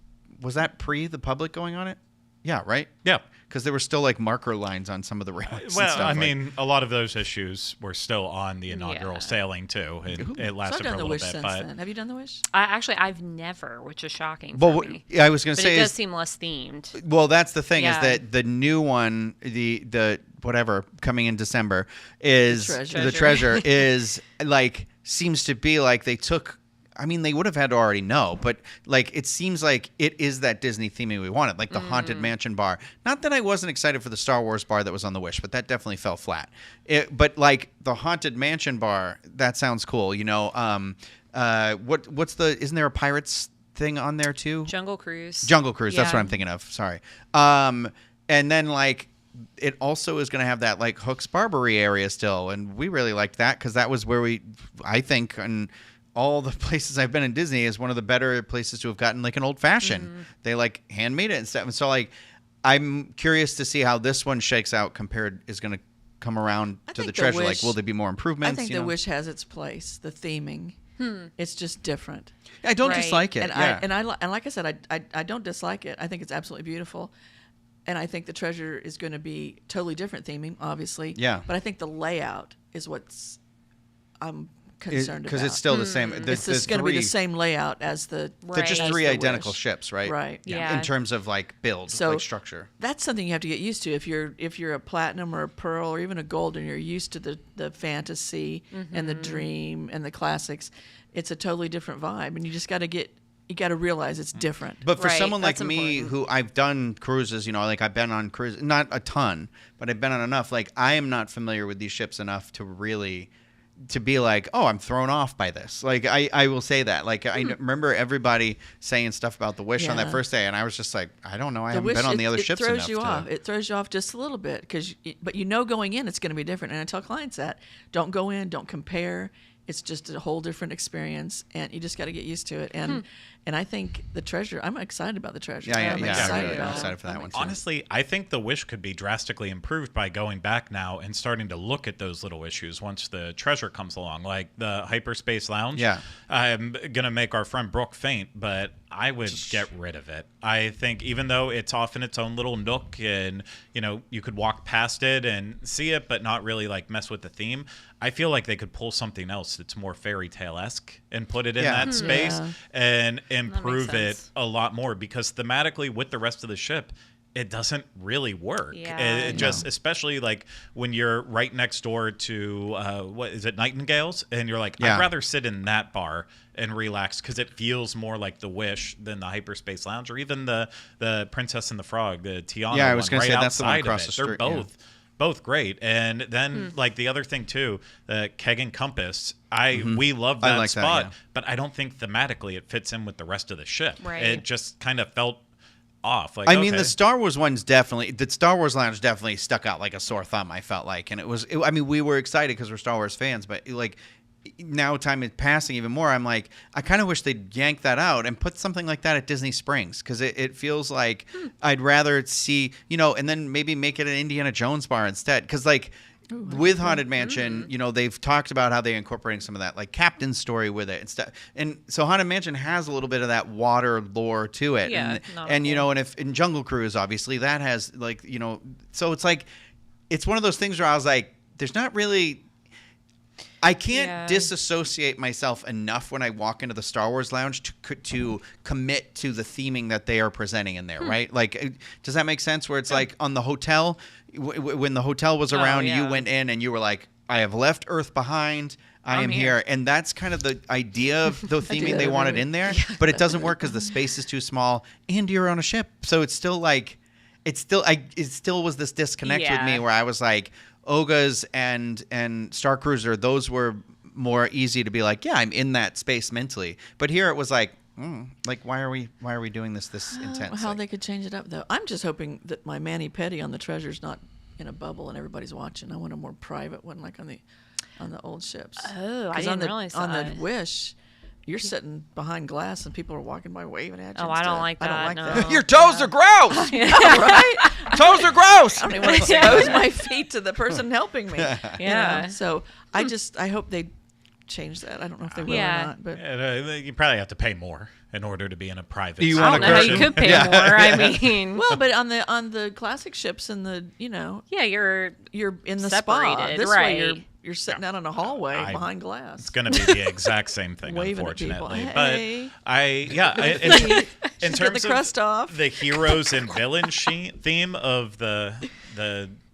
that pre the public going on it? Yeah, right. Yeah. Because there were still like marker lines on some of the railings. Well, and stuff, I mean, a lot of those issues were still on the inaugural sailing too. It So I've lasted for done a the little Wish bit, since but then. Have you done the Wish? I've never, which is shocking for me. I was going to But say it does seem less themed. well, that's the thing is Yeah. that the new one, the whatever coming in December is The treasure is like seems to be like they took. I mean, they would have had to already know, but like it seems like it is that Disney theming we wanted, like the Haunted Mansion bar. Not that I wasn't excited for the Star Wars bar that was on the Wish, but that definitely fell flat. But like the Haunted Mansion bar, that sounds cool. What's isn't there a Pirates thing on there too? Jungle Cruise. Jungle Cruise. That's Yeah. what I'm thinking of. Sorry. And then like it also is going to have that like Hooks Barbary area still, and we really liked that because that was where I think, and all the places I've been in Disney is one of the better places to have gotten like an old fashioned. They like handmade it and stuff. And so like I'm curious to see how this one shakes out is going to come around to the think the treasure. Like, Wish- will there be more I improvements? think the Wish has its place. The theming, it's just different. I don't Right. dislike it. And yeah. and like I said, I don't dislike it. I think it's absolutely beautiful, and I think the treasure is going to be totally different theming, obviously. Yeah. But I think the layout is what's I'm concerned about because it's still the same. It's just going to be the same layout as the. They're just Right. three as the identical Wish. ships, right? Right. Yeah. In terms of like build, So- like structure. That's something you have to get used to. If you're a platinum or a pearl or even a gold, and you're used to the fantasy and the dream and the classics, it's a totally different vibe, and you just got to realize it's different. But for Right, someone like that's me, important. who I've done cruises, like I've been on cruises, not a ton, but I've been on enough. Like I am not familiar with these ships enough to really, to be like, oh, I'm thrown off by this. Like I will say that. Like I remember everybody saying stuff about the Wish on that Yeah. first day, and I was just like, I don't know, I The haven't Wish, been on the other it ships throws enough. you off. It throws you off just a little bit but going in it's going to be different. And I tell clients that don't go in, don't compare. It's just a whole different experience, and you just got to get used to it. And I think the treasure. I'm excited about the treasure. I'm excited I'm about excited it. for that one too. honestly, I think the Wish could be drastically improved by going back now and starting to look at those little issues once the treasure comes along, like the Hyperspace Lounge. Yeah. I'm gonna make our friend Brooke faint, but I would get rid of it. I think even though it's off in its own little nook, and you could walk past it and see it, but not really like mess with the theme. I feel like they could pull something else that's more fairy tale-esque and put it in Yeah. that space Yeah. and improve it sense. a lot more, because thematically with the rest of the ship it doesn't really work. Yeah. It just, especially like when you're right next door to what is it, Nightingales, and you're like, Yeah. I'd rather sit in that bar and relax because it feels more like the Wish than the Hyperspace Lounge, or even the Princess and the Frog, the Tiana. Yeah, I was going to say that's the one across the They're street, yeah. both great. And then like the other thing too, the Keg and Compass, we love that like that, spot, yeah. but I don't think thematically it fits in with the rest of the ship. Right. It just kind of felt off. Like, I mean, okay. the Star Wars one's definitely, the Star Wars Lounge definitely stuck out like a sore thumb, I felt like. And I mean, we were excited because we're Star Wars fans, but like now time is passing even more. I'm like, I kind of wish they'd yank that out and put something like that at Disney Springs, because it feels like I'd rather see, and then maybe make it an Indiana Jones bar instead. Because like, with Haunted Mansion, they've talked about how they're incorporating some of that, like Captain's story with it and stuff. And so Haunted Mansion has a little bit of that water lore to it. Yeah, and nautical. and if in Jungle Cruise, obviously that has like, so it's like, it's one of those things where I was like, there's not really, I can't disassociate myself enough when I walk into the Star Wars Lounge to commit to the theming that they are presenting in there, right? Like, does that make sense? Where it's like on the hotel, when the hotel was around, you yeah. went in and you were like, I have left Earth behind. I am here. And that's kind of the idea of the theming they wanted in there. But it doesn't work because the space is too small and you're on a ship. So it's still like, it still was this disconnect with me where I was like, Oga's and Star Cruiser, those were more easy to be like, yeah, I'm in that space mentally. But here it was like, like why are we doing this intense? How they could change it up though. I'm just hoping that my mani-pedi on the treasure's not in a bubble and everybody's watching. I want a more private one, like on the. on the old ships. Oh, I 'Cause didn't realize on that. the Wish, you're sitting behind glass and people are walking by waving at you. Oh, and I don't stuff. like I don't that, like no. that. Your toes are gross. Right? Toes are gross. I don't even want to expose my feet to the person helping me. Yeah. So I hope they change that. I don't know if they will Yeah. or not, but You probably have to pay more in order to be in a private. You I want don't know how you could pay more. I mean, well, but on the classic ships and the yeah, you're in the spa. separated, This right? way you're sitting out in a hallway behind glass. It's going to be the exact same thing, Waving at people. unfortunately. Hey. But in She's got the terms crust of off. the heroes and villain theme of the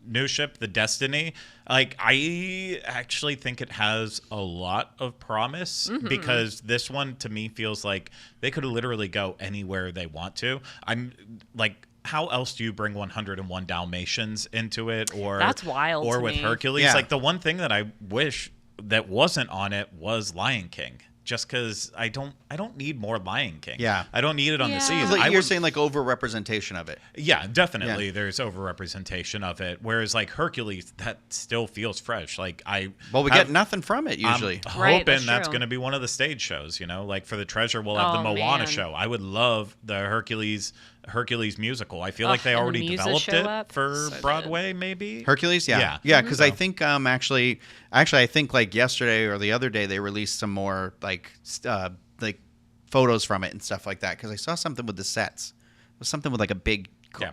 new ship, the Destiny, like I actually think it has a lot of promise because this one to me feels like they could literally go anywhere they want to. I'm like, how else do you bring 101 Dalmatians into it, or That's wild or to with me. Hercules? Yeah. Like the one thing that I wish that wasn't on it was Lion King. Just because I don't need more Lion King. Yeah. I don't need it on the Yeah. seas. It's like I you're would- saying like over-representation of it. yeah, definitely. Yeah. There's overrepresentation of it. Whereas like Hercules, that still feels fresh. Like Well, we get nothing from it usually. I'm Right, hoping that's that's true. going to be one of the stage shows. Like for the treasure, we'll have the Oh, Moana man. show. I would love the Hercules musical. I feel like they and the already Muses developed show it up. for So good. Broadway, maybe. Hercules, Yeah. yeah, because I think actually I think like yesterday or the other day they released some more like photos from it and stuff like that because I saw something with the sets. It was something with like a big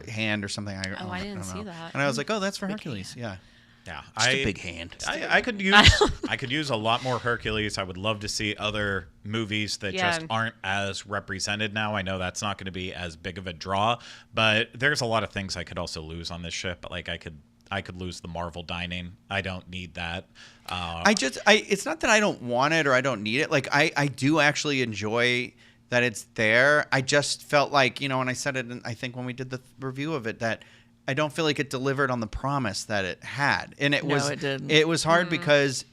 hand or something. I didn't don't see know. that. And I was like, oh, that's for Hercules. Yeah, Yeah, just a big hand. I could use a lot more Hercules. I would love to see other movies that just aren't as represented now. I know that's not going to be as big of a draw, but there's a lot of things I could also lose on this ship. Like I could lose the Marvel dining. I don't need that. It's not that I don't want it or I don't need it. Like I do actually enjoy that it's there. I just felt like, and I said it, I think when we did the review of it, that I don't feel like it delivered on the promise that it had. And it didn't. It was hard because,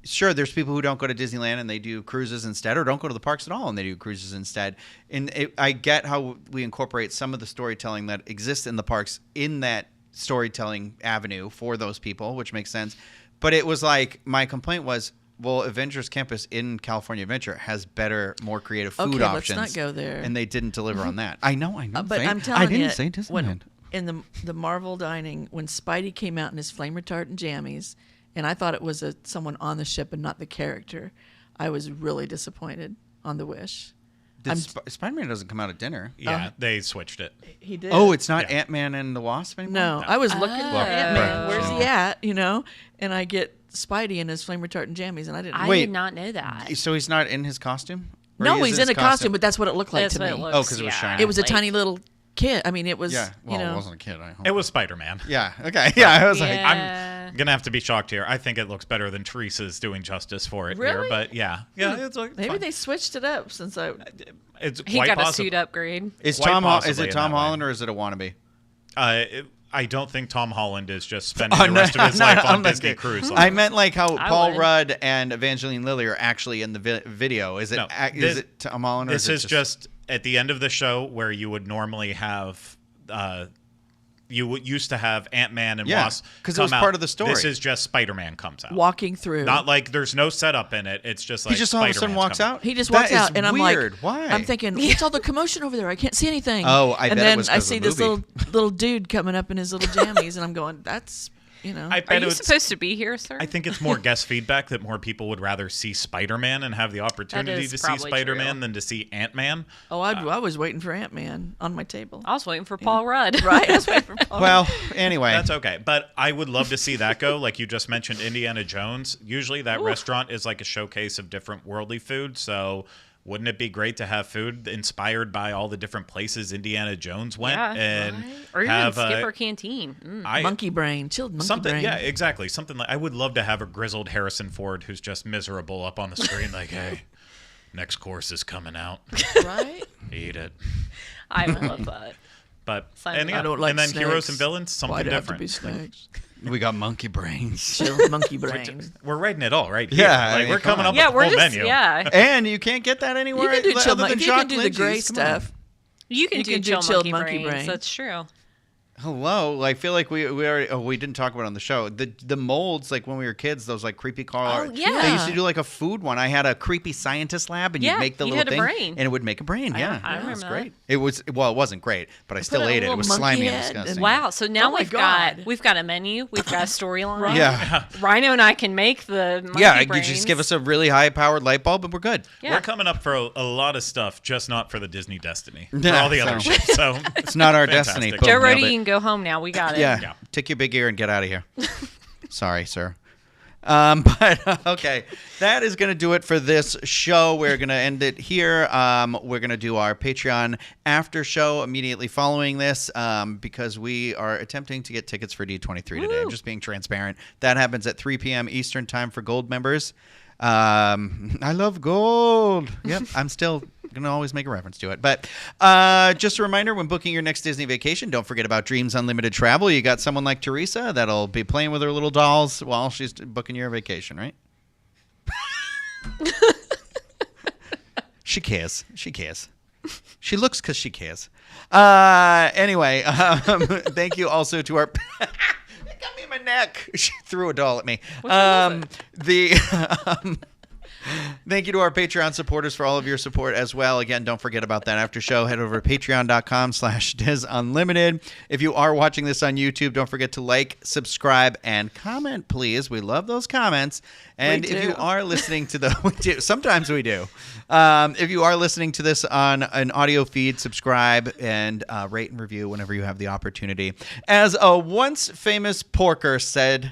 sure, there's people who don't go to Disneyland and they do cruises instead, or don't go to the parks at all and they do cruises instead. And I get how we incorporate some of the storytelling that exists in the parks in that storytelling avenue for those people, which makes sense. But it was like, my complaint was, well, Avengers Campus in California Adventure has better, more creative food options. Let's not go there. And they didn't deliver on that. I know. But I'm telling you, I didn't say Disneyland. when in the Marvel dining, when Spidey came out in his flame retardant jammies, and I thought it was someone on the ship and not the character, I was really disappointed on the Wish. Spider-Man doesn't come out at dinner. Yeah, they switched it. He did. Oh, it's not Yeah. Ant-Man and the Wasp anymore? No, I was looking for Ant-Man. Right. Where's he at? And I get Spidey in his flame retardant jammies, and I didn't. I Wait. did not know that. So he's not in his costume? Or No, he is he's in his a costume, but that's what it looked like That's to what me. it looks. Oh, 'cause it was shiny. It was a like- tiny little kid. I mean, it was. Yeah. Well, it wasn't a kid. I hope. It was Spider-Man. Yeah. Okay. Yeah. I was like, Yeah. I'm gonna have to be shocked here. I think it looks better than Teresa's doing justice for it here, Really? but yeah, it's like Maybe fine. they switched it up since I. It's He quite got possible. a suit upgrade. is Quite Tom possibly in Tom that way. Holland or is it a wannabe? I don't think Tom Holland is just spending the rest of his life on Disney Cruise Line. I meant like how I Paul would. Rudd and Evangeline Lilly are actually in the video. Is it No, is it Tom Holland or This is is just at the end of the show where you would normally have. Used to have Ant-Man and Yeah, Wasp 'cause it come was out. part of the story. This is just Spider-Man comes out. Walking through. Not like there's no setup in it. It's just like he just all of a sudden Spider-Man's walks coming out? He just That walks is out, and I'm weird. like, Why? I'm thinking, what's all the commotion over there? I can't see anything. Oh, I and bet it then was I 'cause of see the this movie. little dude coming up in his little jammies, and I'm going, that's I Are bet you it's- supposed to be here, sir? I think it's more guest feedback that more people would rather see Spider-Man and have the opportunity is to see probably Spider-Man true. than to see Ant-Man. I was waiting for Ant-Man on my table. I was waiting for Paul Rudd. Right? I was waiting for Paul. Well, anyway. That's okay. But I would love to see that go. Like you just mentioned Indiana Jones. Usually that restaurant is like a showcase of different worldly food. So wouldn't it be great to have food inspired by all the different places Indiana Jones went Yeah, and right. Or even have Skipper Canteen. monkey brain, chilled monkey something? brain. Yeah, exactly. Something like I would love to have a grizzled Harrison Ford who's just miserable up on the screen, like, "Hey, next course is coming out. Right? Eat it." I would love that. But Sign and, me yeah, up. I don't like and then snakes. heroes and villains, something Why'd it have to different. be snakes? We got monkey brains. Chilled monkey brain. We're writing it all right here. Yeah, I like mean, we're come coming on. up Yeah, with the we're whole just menu. yeah. And you can't get that You anywhere can do other chilled than monkey. If you Jock can do the Lynch's. gray Come on. stuff. You can You do can do chill chilled monkey, monkey brains. brain. That's true. Hello. I feel like we already we didn't talk about it on the show. The molds, like when we were kids, those like creepy car. Oh, yeah. They used to do like a food one. I had a creepy scientist lab, and you'd make the you little had a thing, brain. and it would make a brain. Yeah, I it was remember great. It wasn't great, but I still a ate it. It little was monkey slimy and head disgusting. and- Wow. So now Oh my we've got a menu, we've got a storyline. Yeah. Rhino and I can make the monkey Yeah, you brains. just give us a really high-powered light bulb, and we're good. Yeah. We're coming up for a lot of stuff, just not for the Disney Destiny. For Yeah, all the other so- shit. So It's not our destiny. Fantastic. Boom, Joe nailed Rohde, it. you can go home now. We got it. Yeah. Yeah. Take your big ear and get out of here. Sorry, sir. But okay, that is going to do it for this show. We're going to end it here. We're going to do our Patreon after show immediately following this because we are attempting to get tickets for D23 today. I'm just being transparent. That happens at 3 p.m. Eastern time for gold members. I love gold. Yep, I'm still going to always make a reference to it. But just a reminder, when booking your next Disney vacation, don't forget about Dreams Unlimited Travel. You got someone like Teresa that'll be playing with her little dolls while she's booking your vacation, right? She cares. She cares. She looks because she cares. Anyway, thank you also to our... It got me in my neck. She threw a doll at me. Thank you to our Patreon supporters for all of your support as well. Again, don't forget about that after show. Head over to patreon.com/DizUnlimited. If you are watching this on YouTube, don't forget to like, subscribe, and comment, please. We love those comments. And if you are listening to the... sometimes we do. If you are listening to this on an audio feed, subscribe and rate and review whenever you have the opportunity. As a once famous porker said...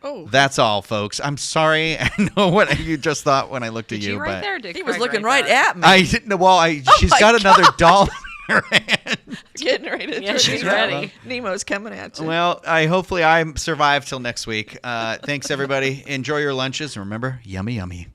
Oh, That's all, folks. I'm sorry. I know what you just thought when I looked at Did you, you right but there? Did he was Craig looking write right that? at me. I didn't know. Well, she's my got another doll in her hand. Getting ready to Yeah, turn she's Nemo. ready. Nemo's coming at you. Well, hopefully I survive till next week. Thanks, everybody. Enjoy your lunches, and remember, yummy, yummy.